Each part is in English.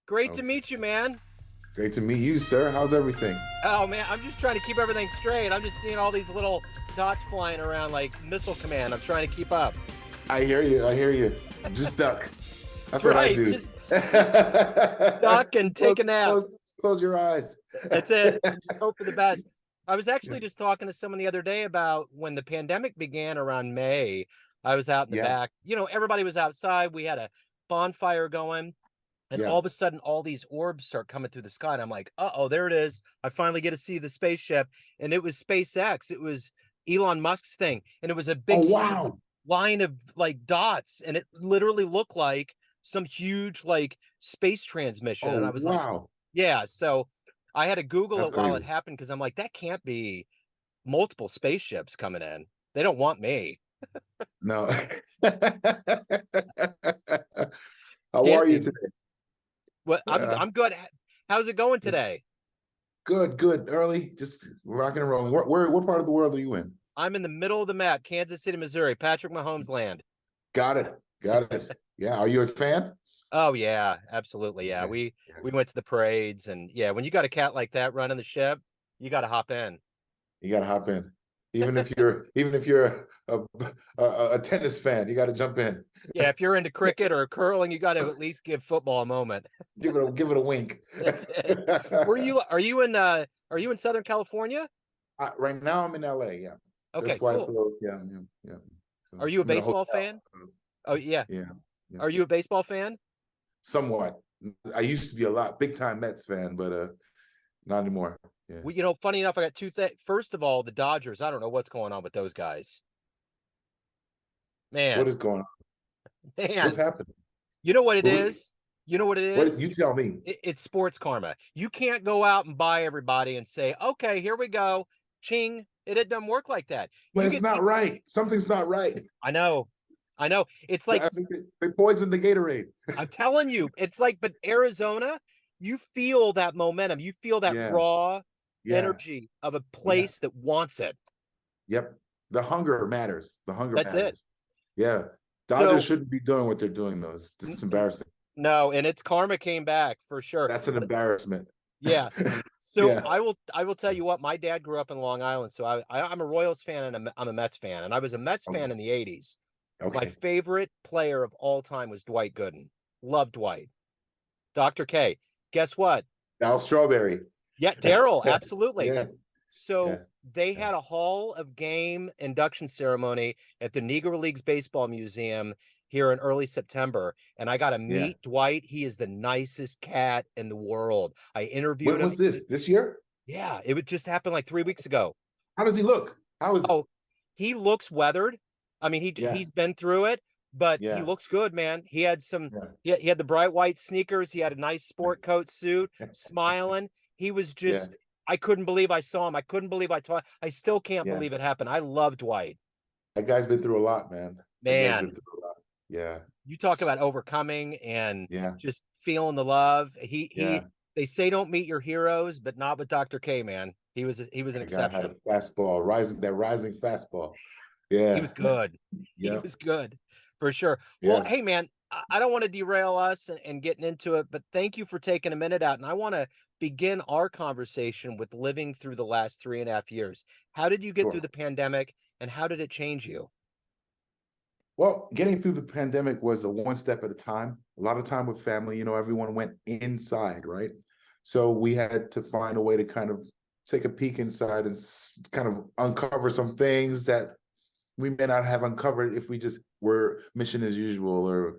Great to Okay. meet you, man. Great to meet you, sir. How's everything? Oh man, I'm just trying to keep everything straight. I'm just seeing all these little dots flying around like missile command. I'm trying to keep up. I hear you. I hear you. Just duck. That's what I Right, do. just duck and take a nap. Close your eyes. That's it. And just hope for the best. I was actually just talking to someone the other day about when the pandemic began around May. I was out in the Yeah. back. Everybody was outside. We had a bonfire going. And Yeah. all of a sudden, all these orbs start coming through the sky. And I'm like, uh-oh, there it is. I finally get to see the spaceship. And it was SpaceX. It was Elon Musk's thing. And it was a big Oh, wow. line of like dots. And it literally looked like some huge like space transmission. And Oh, I was like, wow. yeah. So I had to Google That's it while it crazy. happened because I'm like, that can't be multiple spaceships coming in. They don't want me. No. How Can't are you be. today? Well, I'm good. How's it going today? Good. Early, just rocking and rolling. What part of the world are you in? I'm in the middle of the map, Kansas City, Missouri, Patrick Mahomes land. Got it. Yeah. Are you a fan? Oh yeah, absolutely. Yeah. Yeah. We went to the parades, and yeah, when you got a cat like that running the ship, you got to hop in. You got to hop in. Even if you're a tennis fan, you got to jump in. Yeah, if you're into cricket or curling, you got to at least give football a moment. Give it a wink. That's it. Are you in Southern California? Right now I'm in LA, yeah. Okay, That's why it's a cool. little, yeah. So Are you a I'm in baseball hotel. fan? Oh yeah. Yeah. Are you a baseball fan? Somewhat. I used to be big time Mets fan, but not anymore. Yeah. Well, funny enough, I got two things. First of all, the Dodgers. I don't know what's going on with those guys. What Man, is going on? What's man. happening? You know what it What, is? You know what it what is? you tell me? It's sports karma. You can't go out and buy everybody and say, okay, here we go. Ching. It doesn't work like that. But You it's get not people. right. Something's not right. I know. It's like, I think they poisoned the Gatorade. I'm telling you, it's like, but Arizona, you feel that momentum. You feel that Yeah. raw Yeah. energy of a place that wants it. Yep. The hunger matters. That's it. Yeah. Dodgers shouldn't be doing what they're doing, though. It's embarrassing. No, and its karma came back for sure. That's an embarrassment. Yeah. So Yeah. I will tell you what, my dad grew up in Long Island. So I'm a Royals fan and I'm a Mets fan. And I was a Mets fan in the 80s. My Okay. favorite player of all time was Dwight Gooden. Loved Dwight. Dr. K. Guess what? Al Strawberry. Yeah, Daryl, absolutely. Yeah. So they had a Hall of Game induction ceremony at the Negro Leagues Baseball Museum here in early September. And I got to meet Dwight. He is the nicest cat in the world. I interviewed him. When was this? This year? Yeah, it would just happen like 3 weeks ago. How does he look? How is he looks weathered. I mean, he's been through it, but he looks good, man. He had he had the bright white sneakers. He had a nice sport coat suit, smiling. He was just, I couldn't believe I saw him. I couldn't believe I still can't believe it happened. I love Dwight. That guy's been through a lot, man. Man. Yeah. You talk about overcoming and just feeling the love. They say don't meet your heroes, but not with Dr. K, man. He was an exception. Had a fastball, rising fastball. Yeah. He was good. He was good for sure. Well, hey man, I don't want to derail us and getting into it, but thank you for taking a minute out. And I want to begin our conversation with living through the last 3.5 years. How did you get through the pandemic and how did it change you? Well, getting through the pandemic was a one step at a time. A lot of time with family, everyone went inside, right? So we had to find a way to kind of take a peek inside and kind of uncover some things that we may not have uncovered if we just were mission as usual or,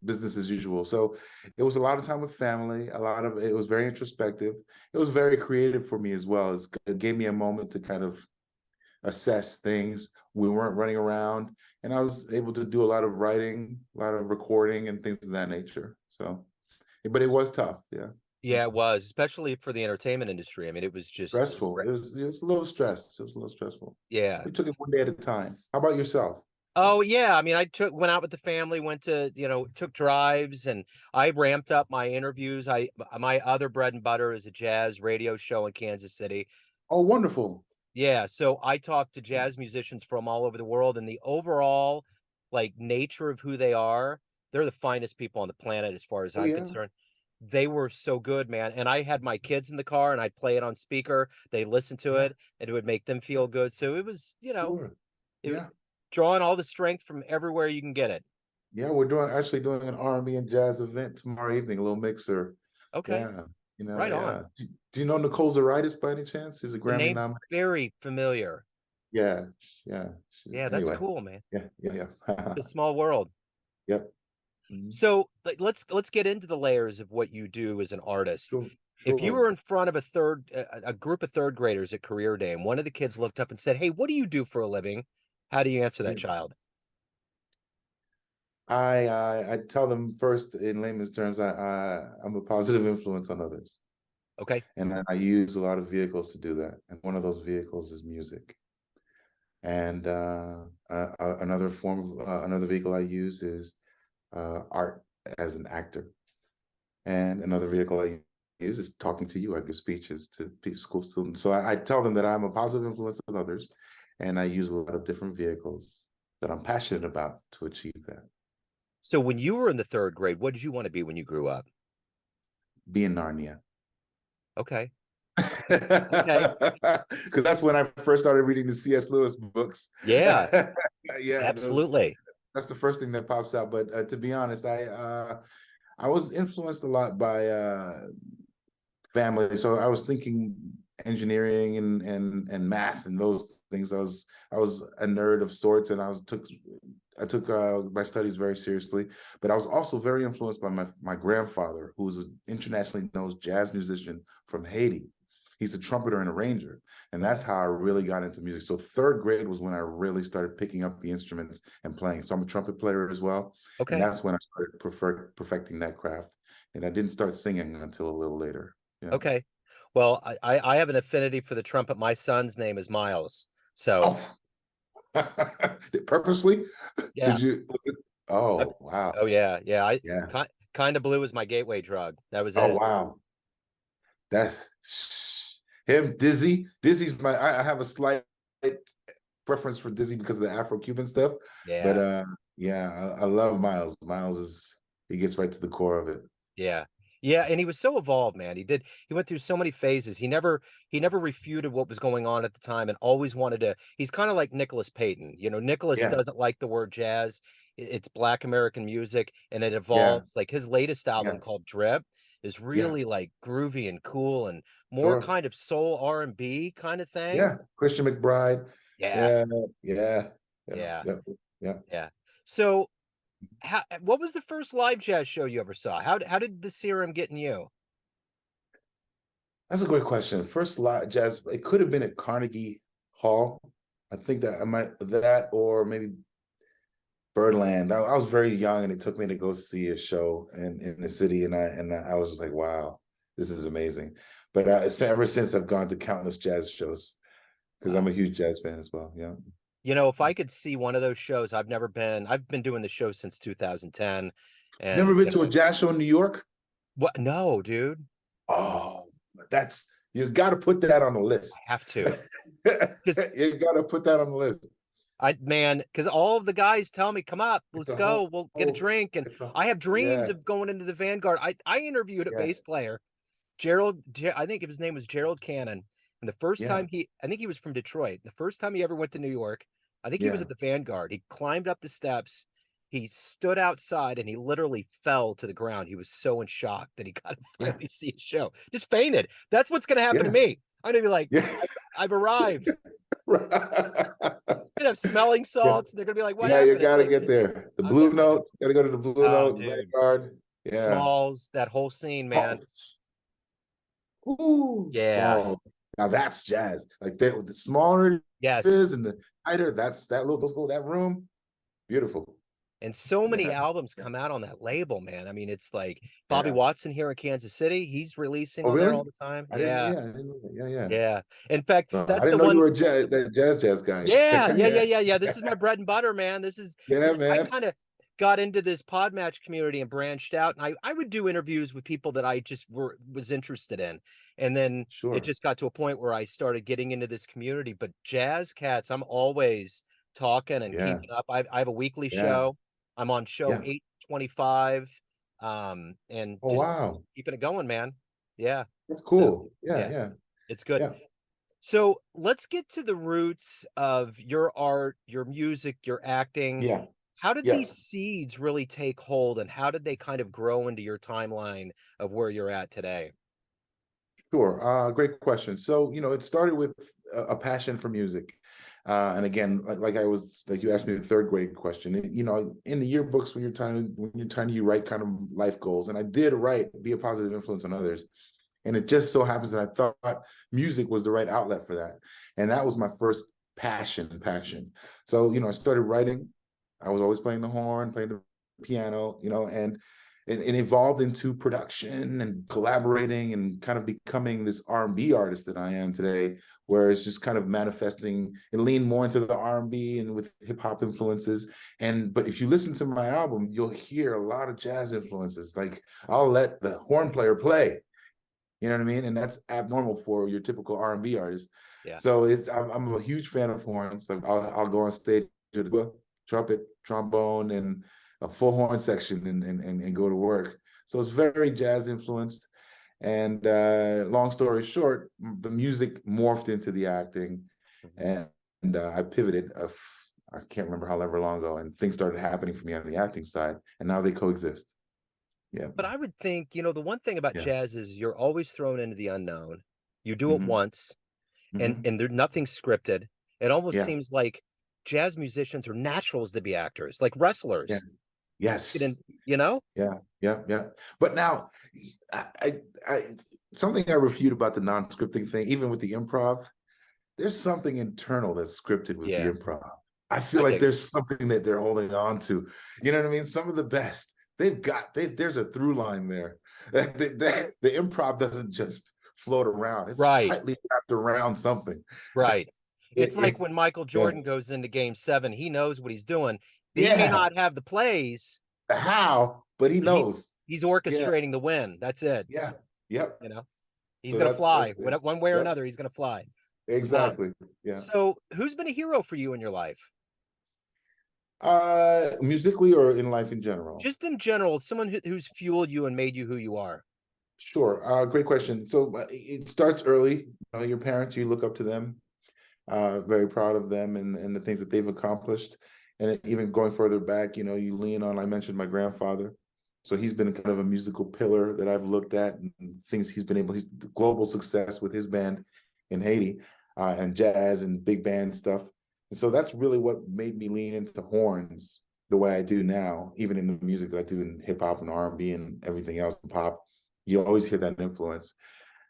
business as usual. So it was a lot of time with family. It was very introspective. It was very creative for me as well. It gave me a moment to kind of assess things. We weren't running around and I was able to do a lot of writing, a lot of recording and things of that nature. So, but it was tough. Yeah. Yeah, it was, especially for the entertainment industry. I mean, it was just stressful. It was a little stressed. It was a little stressful. Yeah. We took it one day at a time. How about yourself? Oh yeah. I mean, went out with the family, went to, took drives and I ramped up my interviews. My other bread and butter is a jazz radio show in Kansas City. Oh, wonderful. Yeah. So I talked to jazz musicians from all over the world and the overall nature of who they are. They're the finest people on the planet as far as I'm concerned. they were so good, man. And I had my kids in the car and I'd play it on speaker. They listened to it and it would make them feel good. So it was, Sure. Yeah. drawing all the strength from everywhere you can get it. Yeah, we're actually doing an R&B and jazz event tomorrow evening, a little mixer. Okay. Yeah, Right yeah. on. Do you know Nicole Zaritis by any chance? She's a The Grammy name's nominee. very familiar. Yeah, yeah. Yeah, that's Anyway, cool, man. yeah. It's a small world. Yep. So let's get into the layers of what you do as an artist. Sure. If you were in front of a group of third graders at career day, and one of the kids looked up and said, "Hey, what do you do for a living?" How do you answer that child? I tell them first in layman's terms, I'm a positive influence on others. Okay. And I use a lot of vehicles to do that. And one of those vehicles is music. And another vehicle I use is art as an actor. And another vehicle I use is talking to you. I give speeches to school students. So I tell them that I'm a positive influence on others, and I use a lot of different vehicles that I'm passionate about to achieve that. So when you were in the third grade, what did you want to be when you grew up? Be in Narnia. Okay. Because that's when I first started reading the C.S. Lewis books. Yeah. Yeah, absolutely. That's the first thing that pops out. But to be honest, I was influenced a lot by family. So I was thinking engineering and math and those things. I was a nerd of sorts, and I took my studies very seriously. But I was also very influenced by my grandfather, who was an internationally known jazz musician from Haiti. He's a trumpeter and arranger, and that's how I really got into music. So third grade was when I really started picking up the instruments and playing. So I'm a trumpet player as well. Okay. And that's when I started perfecting that craft. And I didn't start singing until a little later. Yeah. Okay. Well, I have an affinity for the trumpet. My son's name is Miles. So purposely? Yeah. Oh, wow. Oh yeah. Yeah. Yeah. Kind of blue is my gateway drug. That was it. Oh, wow. That's him. Dizzy's I have a slight preference for Dizzy because of the Afro-Cuban stuff. Yeah. But yeah, I love Miles. He gets right to the core of it. Yeah. Yeah, and he was so evolved, man. He went through so many phases. He never refuted what was going on at the time and always wanted to. He's kind of like Nicholas Payton. Nicholas doesn't like the word jazz. It's Black American music, and it evolves. Like his latest album called Drip is really like groovy and cool and more kind of soul R&B kind of thing. Yeah, Christian McBride. Yeah. So what was the first live jazz show you ever saw? How did the serum get in you? That's a great question. First live jazz, it could have been at Carnegie Hall. I think that or maybe Birdland. I was very young, and it took me to go see a show in the city, and I was just like, wow, this is amazing. But ever since, I've gone to countless jazz shows because I'm a huge jazz fan as well. Yeah. If I could see one of those shows, I've been doing the show since 2010. And never been to a jazz show in New York? What? No, dude. Oh, you got to put that on the list. I have to. You got to put that on the list. Because all of the guys tell me, come up, let's go. We'll get a drink. And I have dreams of going into the Vanguard. I interviewed a bass player, I think his name was Gerald Cannon. And the first time I think he was from Detroit. The first time he ever went to New York, I think he was at the Vanguard. He climbed up the steps. He stood outside and he literally fell to the ground. He was so in shock that he got to finally see a show. Just fainted. That's what's going to happen to me. I'm going to be like, I've arrived. You're going to have smelling salts. They're going to be like, what happened? You got to get there. The Blue Note. Got to go to the Blue Note. Vanguard. Yeah. Smalls, that whole scene, man. Ooh, yeah. Smalls. Now that's jazz. Like the smaller it is and the tighter, that room, beautiful. And so many albums come out on that label, man. I mean, it's like Bobby Watson here in Kansas City. He's releasing on there all the time. Yeah. In fact, that's I didn't know you were a jazz guy. Yeah. This is my bread and butter, man. This is man. I kind of got into this pod match community and branched out, and I would do interviews with people that I just was interested in, and then it just got to a point where I started getting into this community. But jazz cats, I'm always talking and keeping up. I have a weekly show. I'm on show 825 And Oh, just wow. keeping it going, man. Yeah. That's So, cool. Yeah, yeah, yeah, it's good. yeah, So let's get to the roots of your art, your music, your acting. yeah, How did yeah. these seeds really take hold, and how did they kind of grow into your timeline of where you're at today? Sure. Great question. So, it started with a passion for music. And again, like you asked me the third grade question. In the yearbooks when you're tiny, you write kind of life goals. And I did write, be a positive influence on others. And it just so happens that I thought music was the right outlet for that. And that was my first passion. So, I started writing. I was always playing the horn, playing the piano, and it evolved into production and collaborating and kind of becoming this R&B artist that I am today, where it's just kind of manifesting and lean more into the R&B and with hip hop influences. But if you listen to my album, you'll hear a lot of jazz influences. Like I'll let the horn player play, you know what I mean? And that's abnormal for your typical R&B artist. Yeah. So I'm a huge fan of horns. So I'll go on stage with trumpet, trombone, and a full horn section and go to work. So it's very jazz influenced. And long story short, the music morphed into the acting, and I pivoted. I can't remember however long ago, and things started happening for me on the acting side, and now they coexist. Yeah, But I would think, the one thing about yeah. jazz is you're always thrown into the unknown. You do it Hmm. once, and Hmm. there's nothing scripted. It almost Yeah, seems like jazz musicians are naturals to be actors, like yeah, wrestlers. yes. And you know? Yeah, yeah, yeah. But now, I something I refute about the non-scripting thing, even with the improv, there's something internal that's scripted with the Yeah, improv. I feel I like dig it. there's something that they're holding on to. You know what I mean? Some of the best there's a through line there. The improv doesn't just float around; it's Right, tightly wrapped around something. right. It's like It's when Michael yeah, Jordan goes into game 7, he knows what he's doing. He may yeah. not have the plays, The how, but he but knows. he's Yeah, orchestrating the win. That's it. yeah, yep. You know, he's So gonna fly. that's it. One way or Yep. another, he's gonna fly. Um, Exactly. Yeah. so who's been a hero for you in your life? Musically or in life in general? Just in general, someone who's fueled you and made you who you are. Sure. Great question. So it starts early. Your parents, you look up to them. Very proud of them and the things that they've accomplished. And even going further back, you lean on, I mentioned my grandfather. So he's been kind of a musical pillar that I've looked at and things he's global success with his band in Haiti, and jazz and big band stuff. And so that's really what made me lean into horns the way I do now, even in the music that I do in hip hop and R&B and everything else in pop. You always hear that influence.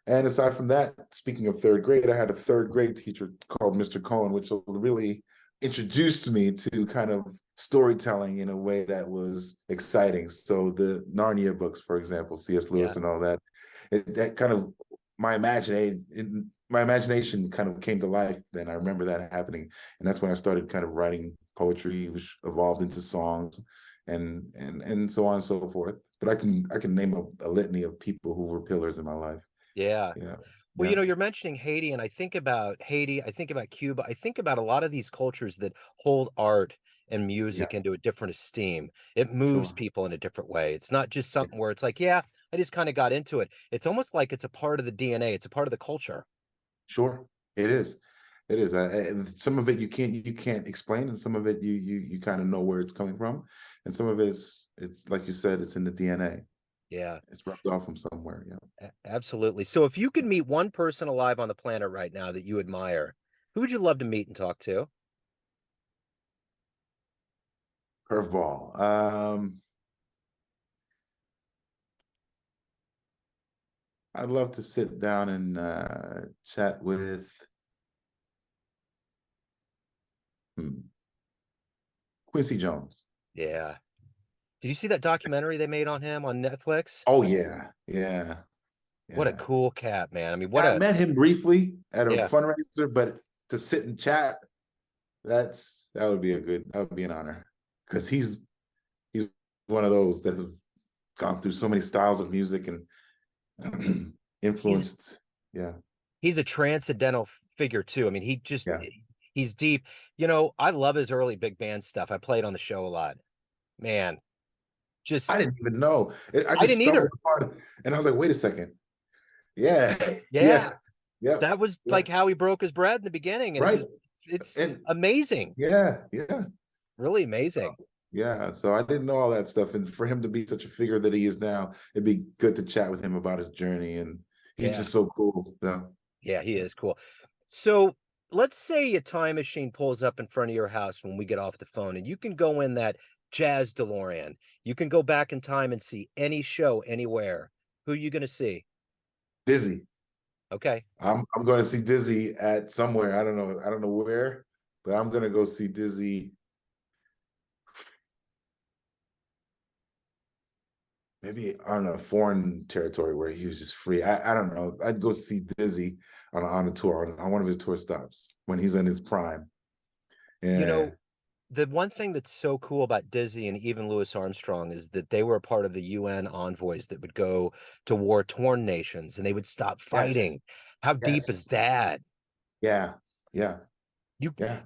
And aside from that, speaking of third grade, I had a third grade teacher called Mr. Cohen, which really introduced me to kind of storytelling in a way that was exciting. So the Narnia books, for example, C.S. Yeah. Lewis and all that, that kind of my imagination kind of came to life. Then I remember that happening, and that's when I started kind of writing poetry, which evolved into songs, and so on and so forth. But I can name a litany of people who were pillars in my life. Yeah. Yeah. Well, Yeah. you're mentioning Haiti, and I think about Haiti, I think about Cuba, I think about a lot of these cultures that hold art and Yeah. music into a different esteem. It moves Sure. people in a different way. It's not just Yeah. something where it's like, yeah, I just kind of got into it. It's almost like it's a part of the DNA, it's a part of the culture. Sure. It is. It is. And some of it you can't explain, and some of it you kind of know where it's coming from, and some of it's like you said, it's in the DNA. Yeah, It's rubbed off from somewhere. Yeah. absolutely. So if you could meet one person alive on the planet right now that you admire, who would you love to meet and talk to? Curveball. I'd love to sit down and chat with Quincy Jones. Yeah. Did you see that documentary they made on him on Netflix? Oh yeah, yeah, What a yeah. cool cat, man. I mean, what I a met him briefly at a yeah. fundraiser, but to sit and chat, that would be an honor, because he's one of those that have gone through so many styles of music and He's influenced. Yeah, he's a transcendental figure too. I mean, yeah, he's deep. I love his early big band stuff. I played on the show a lot. Man, Just I didn't even know. I I just didn't either. stumbled upon it, and I was like, wait a second. Yeah, Yeah, yeah, yeah, that was yeah. like how he broke his bread in the beginning, and Right. it's And amazing, yeah, yeah. really amazing. Yeah, so I didn't know all that stuff, and for him to be such a figure that he is now, it'd be good to chat with him about his journey, and he's Yeah, just so cool. Yeah, yeah, he is cool. So let's say a time machine pulls up in front of your house when we get off the phone, and you can go in that jazz DeLorean. You can go back in time and see any show anywhere. Who are you going to see? Dizzy. Okay. I'm going to see Dizzy at somewhere. I don't know where, but I'm going to go see Dizzy. Maybe on a foreign territory where he was just free. I don't know. I'd go see Dizzy on a tour, on one of his tour stops when he's in his prime. You Yeah. know, the one thing that's so cool about Dizzy and even Louis Armstrong is that they were a part of the UN envoys that would go to war-torn nations and they would stop Yes. fighting. How deep is Yes. that? Yeah. Yeah. You Yeah.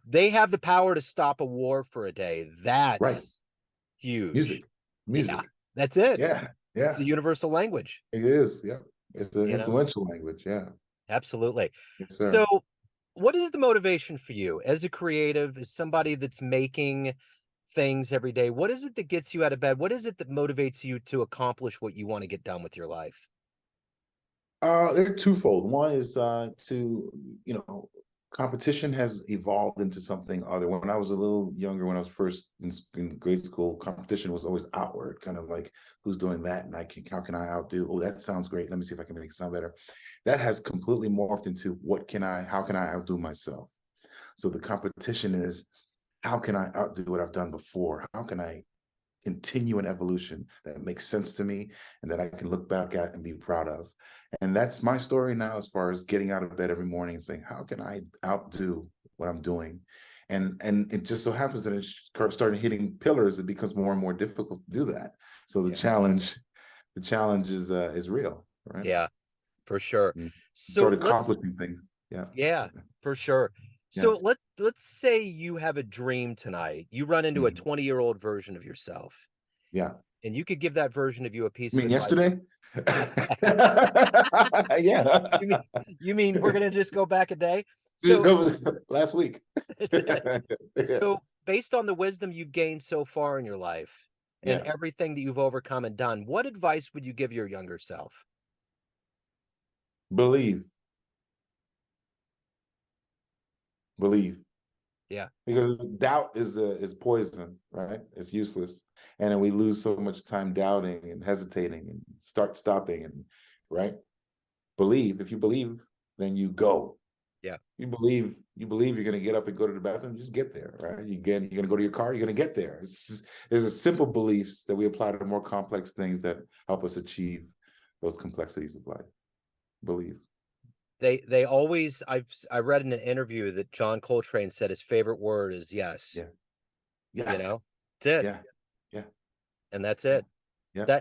they have the power to stop a war for a day. Right. That's huge. Music. Yeah, Music. that's it. Yeah. It's Yeah. a universal language, It is. Yeah. It's an you know? influential language. Yeah. Absolutely. Yes, So, sir. what is the motivation for you as a creative, as somebody that's making things every day? What is it that gets you out of bed? What is it that motivates you to accomplish what you want to get done with your life? They're twofold. One is to, competition has evolved into something other. When I was a little younger, when I was first in grade school, competition was always outward, kind of like who's doing that, and how can I outdo? Oh, that sounds great. Let me see if I can make it sound better. That has completely morphed into how can I outdo myself? So the competition is, how can I outdo what I've done before? How can I continue an evolution that makes sense to me and that I can look back at and be proud of? And that's my story now, as far as getting out of bed every morning and saying, how can I outdo what I'm doing? And it just so happens that it started hitting pillars. It becomes more and more difficult to do that. So the challenge is real, right? Yeah, for sure. And So start let's accomplishing things. Yeah. yeah, for sure. Yeah. So let's say you have a dream tonight. You run into a Mhm. 20-year-old version of yourself, Yeah. and you could give that version of you a I piece of mean, advice. yesterday? Yeah. You mean you mean we're gonna just go back a day? So Go last week. it's Yeah. so based on the wisdom you've gained so far in your life and Yeah. everything that you've overcome and done, what advice would you give your younger self? Believe. Believe. Yeah. Because doubt is poison, right? It's useless. And then we lose so much time doubting and hesitating and stopping and right. Believe. If you believe, then you go. Yeah. You believe you're going to get up and go to the bathroom, just get there, right? You're going to go to your car, you're going to get there. It's just, there's a simple beliefs that we apply to more complex things that help us achieve those complexities of life. Believe. They always I read in an interview that John Coltrane said his favorite word is yes. Yeah. You Yes. know? That's it. Yeah. Yeah. And that's Yeah. it. Yeah.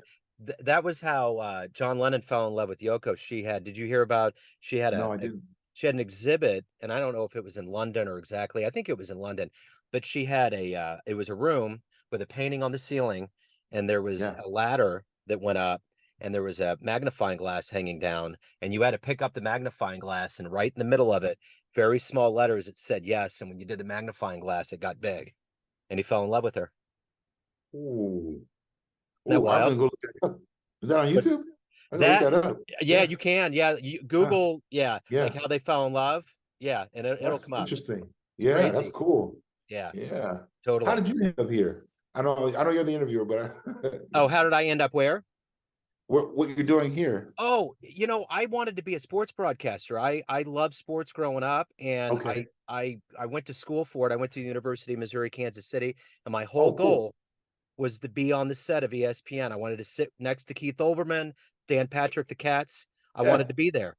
That was how John Lennon fell in love with Yoko. Did you hear about No, I didn't. she had an exhibit, and I don't know if it was in London or exactly. I think it was in London, but she had it was a room with a painting on the ceiling, and there was Yeah. a ladder that went up, and there was a magnifying glass hanging down, and you had to pick up the magnifying glass, and right in the middle of it, very small letters, it said yes, and when you did the magnifying glass, it got big, and he fell in love with her. Ooh. Isn't that Ooh, I'm wild? gonna go look that up. Is that on But YouTube? I'm gonna look that that up. yeah, Yeah. you can. Yeah, Ah, Google, yeah, like yeah. how they fell in love. Yeah, and it'll That's come up. interesting. It's Yeah, that's crazy. cool. Yeah, Yeah. How totally. did you end up here? I know you're the interviewer, but Oh, how did I end up where? what you're doing here? Oh, I wanted to be a sports broadcaster. I loved sports growing up, and Okay. I went to school for it. I went to the University of Missouri, Kansas City, and my whole Oh, cool. goal was to be on the set of ESPN. I wanted to sit next to Keith Olbermann, Dan Patrick, the Cats. I wanted Yeah. to be there.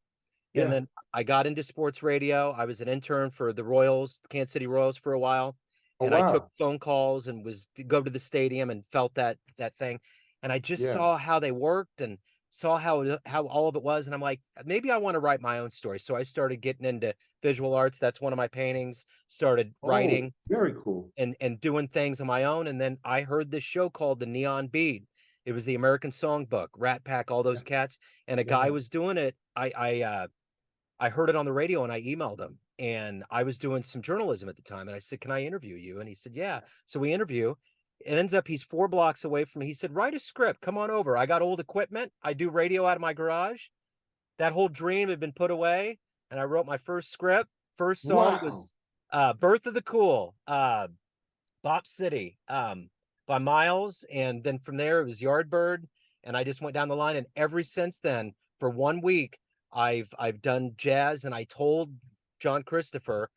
And Yeah. then I got into sports radio. I was an intern for the Royals, the Kansas City Royals for a while. Oh, And I took wow. phone calls and was to go to the stadium and felt that thing. And I just Yeah. saw how they worked. And saw how all of it was, and I'm like, maybe I want to write my own story. So I started getting into visual arts. That's one of my paintings. Started writing, very cool, and doing things on my own. And then I heard this show called The Neon Beat. It was the American Songbook, Rat Pack, all those cats, and a guy was doing it. I heard it on the radio, and I emailed him, and I was doing some journalism at the time, and I said, "Can I interview you?" And he said, "Yeah." So we interview. It ends up he's 4 blocks away from me. He said, "Write a script. Come on over. I got old equipment. I do radio out of my garage." That whole dream had been put away, and I wrote my first script. First song was Birth of the Cool, Bop City, by Miles. And then from there, it was Yardbird. And I just went down the line. And ever since then, for 1 week, I've done jazz. And I told John Christopher,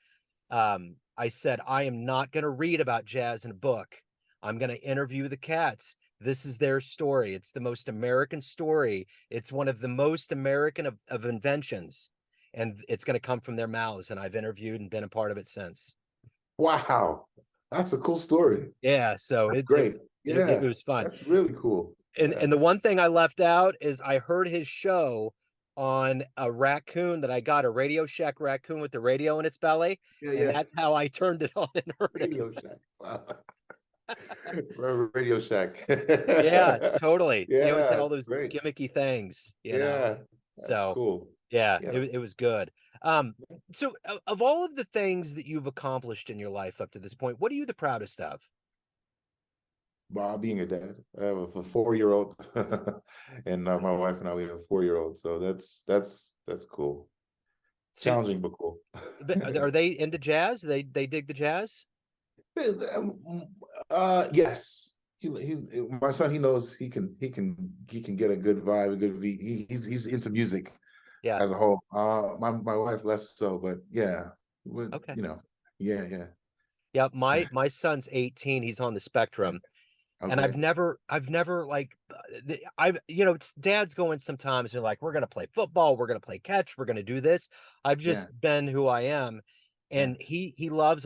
I said, I am not going to read about jazz in a book. I'm going to interview the cats. This is their story. It's the most American story. It's one of the most American of inventions. And it's going to come from their mouths. And I've interviewed and been a part of it since. Wow. That's a cool story. Yeah. So it's great. It was fun. That's really cool. And the one thing I left out is I heard his show on a raccoon that I got, a Radio Shack raccoon with the radio in its belly. And that's how I turned it on and heard Radio Shack. Wow. Radio Shack. Yeah, totally. Yeah, they always had all those gimmicky things, you know. So cool. Yeah. It was good. So of all of the things that you've accomplished in your life up to this point, what are you the proudest of? Being a dad. I have a 4-year-old, and my wife and I, we have a 4-year-old. So that's cool. Challenging, but cool. Are they into jazz? They dig the jazz? Yes. My son, he knows he can get a good vibe, a good beat. He's into music, as a whole. My wife less so, but yeah. Okay. You know, yeah. Yeah, my son's 18. He's on the spectrum. Okay. And I've never like, dads go in sometimes, they're like, we're going to play football, we're going to play catch, we're going to do this. I've just been who I am. And he loves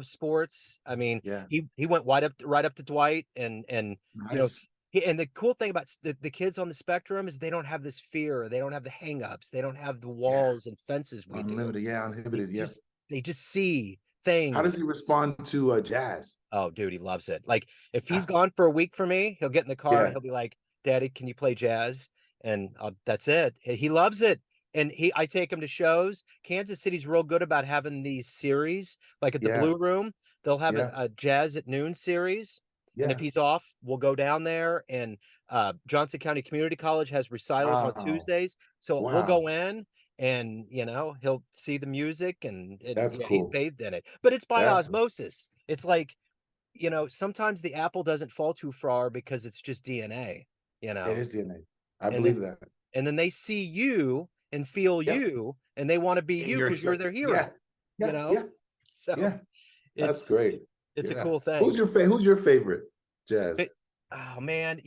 sports. I mean, he went right up to Dwight, and nice. And the cool thing about the kids on the spectrum is they don't have this fear. They don't have the hangups. They don't have the walls and fences we do. Uninhibited. They just see things. How does he respond to jazz? Oh, dude, he loves it. Like, if he's gone for a week for me, he'll get in the car and he'll be like, "Daddy, can you play jazz?" And that's it. He loves it. And I take him to shows. Kansas City's real good about having these series, like at the Blue Room. They'll have a Jazz at Noon series. And if he's off, we'll go down there. And Johnson County Community College has recitals on Tuesdays. So we'll go in, and he'll see the music, and that's cool. He's bathed in it. But it's by osmosis. It's like, sometimes the apple doesn't fall too far because it's just DNA. It is DNA. I believe that. And then they see you and feel you, and they want to be you because you're their hero. So that's great. It's a cool thing. Who's your favorite jazz? Oh man,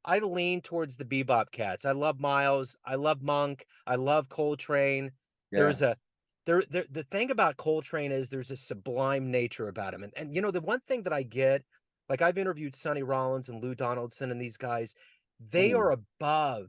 I lean towards the bebop cats. I love Miles. I love Monk. I love Coltrane. There's the thing about Coltrane is there's a sublime nature about him. And the one thing that I get, like, I've interviewed Sonny Rollins and Lou Donaldson and these guys, they are above.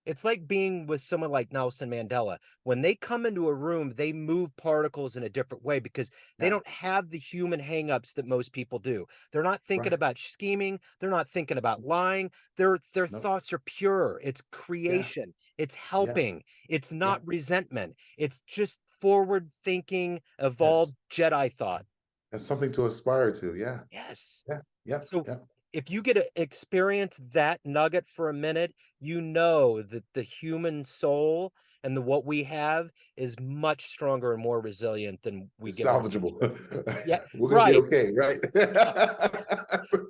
It's like being with someone like Nelson Mandela. When they come into a room, they move particles in a different way because they don't have the human hangups that most people do. They're not thinking about scheming. They're not thinking about lying. Their thoughts are pure. It's creation. It's helping. It's not resentment. It's just forward thinking, evolved Jedi thought. That's something to aspire to. Yeah. Yes. Yeah. So if you get to experience that nugget for a minute, that the human soul and what we have is much stronger and more resilient than we get. Salvageable. Yeah, we're gonna be okay, right?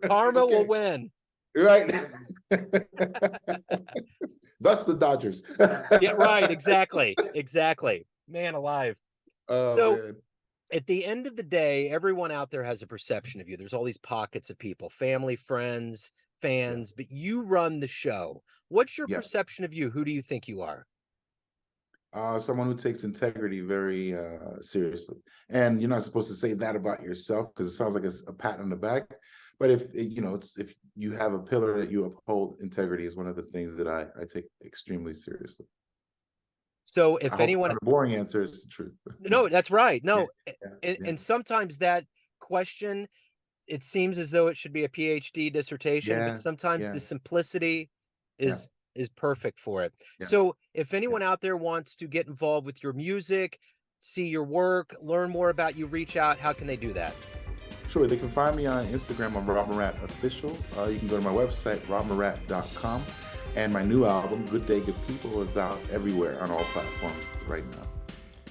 Karma will win. Right. That's the Dodgers. Yeah, right. Exactly. Man alive. Man. At the end of the day, everyone out there has a perception of you. There's all these pockets of people, family, friends, fans, but you run the show. What's your perception of you? Who do you think you are? Someone who takes integrity very seriously. And you're not supposed to say that about yourself because it sounds like it's a pat on the back. But if you know, if you have a pillar that you uphold, integrity is one of the things that I take extremely seriously. So if anyone, a boring answer is the truth. No, that's right. No, Yeah. and sometimes that question, it seems as though it should be a PhD dissertation, but sometimes the simplicity is perfect for it. So if anyone out there wants to get involved with your music, see your work, learn more about you, reach out, how can they do that? Sure, they can find me on Instagram on Rob Murat Official. You can go to my website, robmurat.com. And my new album, Good Day, Good People, is out everywhere on all platforms right now.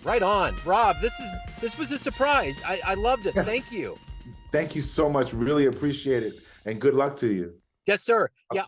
Right on. Rob, this was a surprise. I loved it. Thank you. Thank you so much. Really appreciate it. And good luck to you. Yes, sir. Yeah.